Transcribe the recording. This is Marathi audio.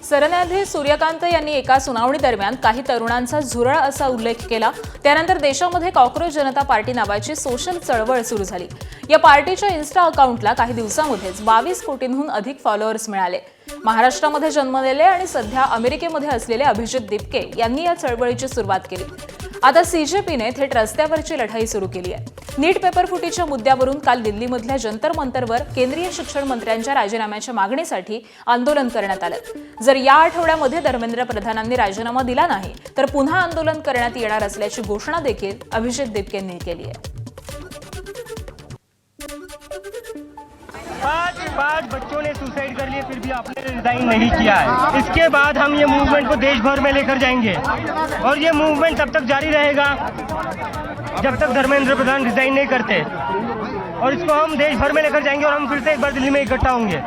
सरन्यायाधीश सूर्यकांत यांनी एका सुनावणी दरम्यान काही तरुणांचा झुरळ असा उल्लेख केला। त्यानंतर देशामध्ये कॉकरोच जनता पार्टी नावाची सोशल चळवळ सुरू झाली। या पार्टीच्या इन्स्टा अकाउंटला काही दिवसांमध्येच 22 कोटींहून अधिक फॉलोअर्स मिळाले। महाराष्ट्रामध्ये जन्मलेले आणि सध्या अमेरिकेमध्ये असलेले अभिजित दिपके यांनी या चळवळीची सुरुवात केली। आता सीजेपीने थेट रस्त्यावरची लढाई सुरू केली आहे। नीट पेपर फुटीच्या मुद्द्यावरून काल दिल्लीमधल्या जंतर मंतरवर केंद्रीय शिक्षण मंत्र्यांच्या राजीनाम्याच्या मागणीसाठी आंदोलन करण्यात आलं। जर या आठवड्यामध्ये धर्मेंद्र प्रधानांनी राजीनामा दिला नाही तर पुन्हा आंदोलन करण्यात येणार असल्याची घोषणा देखील अभिजित दिपकेंनी केली आहे। 5 बच्चों ने सुसाइड कर लिए, फिर भी आपने रिजाइन नहीं किया है। इसके बाद हम ये मूवमेंट को देश भर में लेकर जाएंगे और ये मूवमेंट तब तक जारी रहेगा जब तक धर्मेंद्र प्रधान रिजाइन नहीं करते, और इसको हम देश भर में लेकर जाएंगे और हम फिर से एक बार दिल्ली में इकट्ठा होंगे।